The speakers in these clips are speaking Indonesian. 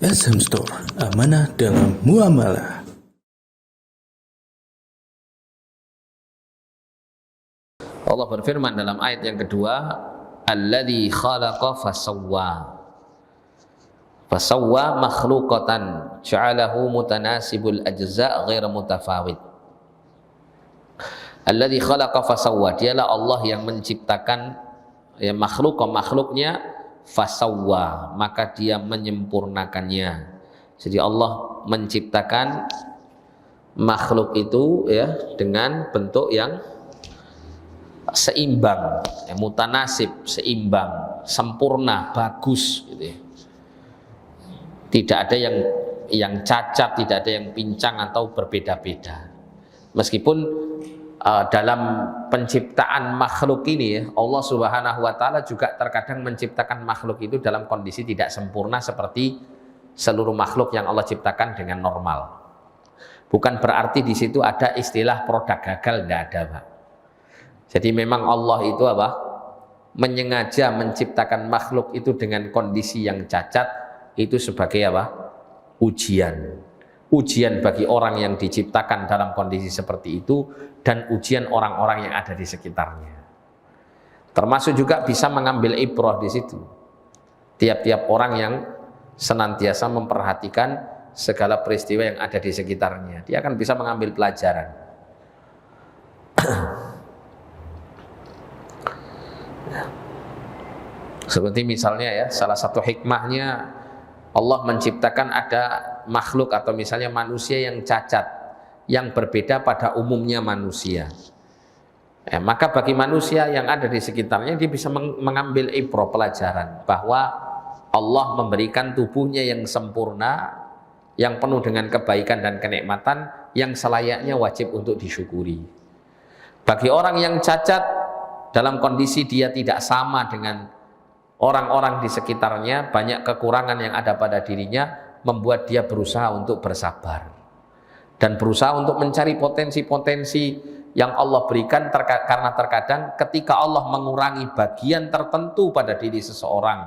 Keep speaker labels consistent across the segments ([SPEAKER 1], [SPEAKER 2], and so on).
[SPEAKER 1] SM Store, amanah dalam muamalah.
[SPEAKER 2] Allah berfirman dalam ayat yang kedua, alladzi khalaqa fasawwa. Fasawwa makhluqatan ja'alahu mutanasibul ajza' ghairu mutafawid. Alladzi khalaqa fasawwa, dialah Allah yang menciptakan ya makhluknya, fasawwa, maka dia menyempurnakannya. Jadi Allah menciptakan makhluk itu ya dengan bentuk yang seimbang, mutanasib, seimbang, sempurna, bagus gitu ya. Tidak ada yang cacat, tidak ada yang pincang atau berbeda-beda. Meskipun dalam penciptaan makhluk ini ya, Allah Subhanahu wa taala juga terkadang menciptakan makhluk itu dalam kondisi tidak sempurna seperti seluruh makhluk yang Allah ciptakan dengan normal. Bukan berarti di situ ada istilah produk gagal, tidak ada, Pak. Jadi memang Allah itu menyengaja menciptakan makhluk itu dengan kondisi yang cacat, itu sebagai ujian. Ujian bagi orang yang diciptakan dalam kondisi seperti itu, dan ujian orang-orang yang ada di sekitarnya. Termasuk juga bisa mengambil ibrah di situ. Tiap-tiap orang yang senantiasa memperhatikan segala peristiwa yang ada di sekitarnya, dia akan bisa mengambil pelajaran. Seperti misalnya ya, salah satu hikmahnya Allah menciptakan ada makhluk atau misalnya manusia yang cacat, yang berbeda pada umumnya manusia. Maka bagi manusia yang ada di sekitarnya, dia bisa mengambil ibrah, pelajaran bahwa Allah memberikan tubuhnya yang sempurna, yang penuh dengan kebaikan dan kenikmatan, yang selayaknya wajib untuk disyukuri. Bagi orang yang cacat, dalam kondisi dia tidak sama dengan orang-orang di sekitarnya, banyak kekurangan yang ada pada dirinya, membuat dia berusaha untuk bersabar dan berusaha untuk mencari potensi-potensi yang Allah berikan, karena terkadang ketika Allah mengurangi bagian tertentu pada diri seseorang,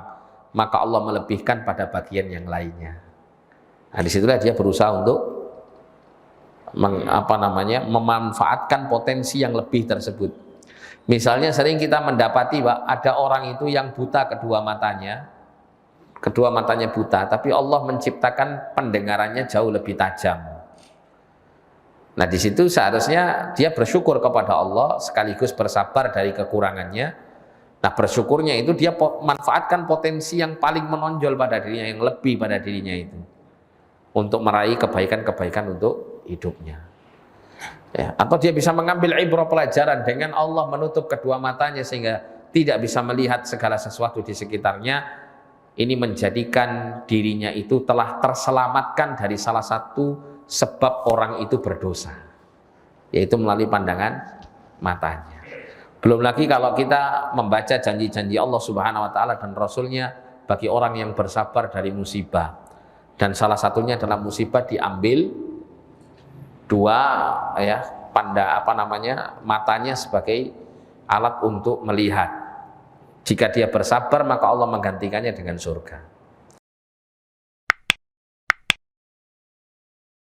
[SPEAKER 2] maka Allah melebihkan pada bagian yang lainnya. Nah, disitulah dia berusaha untuk memanfaatkan potensi yang lebih tersebut. Misalnya sering kita mendapati, Pak, ada orang itu yang buta kedua matanya buta, tapi Allah menciptakan pendengarannya jauh lebih tajam. Nah, di situ seharusnya dia bersyukur kepada Allah sekaligus bersabar dari kekurangannya. Nah, bersyukurnya itu dia manfaatkan potensi yang paling menonjol pada dirinya, yang lebih pada dirinya itu, untuk meraih kebaikan-kebaikan untuk hidupnya. Ya, atau dia bisa mengambil ibrah, pelajaran, dengan Allah menutup kedua matanya sehingga tidak bisa melihat segala sesuatu di sekitarnya. Ini menjadikan dirinya itu telah terselamatkan dari salah satu sebab orang itu berdosa, yaitu melalui pandangan matanya. Belum lagi kalau kita membaca janji-janji Allah Subhanahu wa taala dan Rasulnya bagi orang yang bersabar dari musibah. Dan salah satunya dalam musibah diambil dua matanya sebagai alat untuk melihat. Jika dia bersabar, maka Allah menggantikannya dengan surga.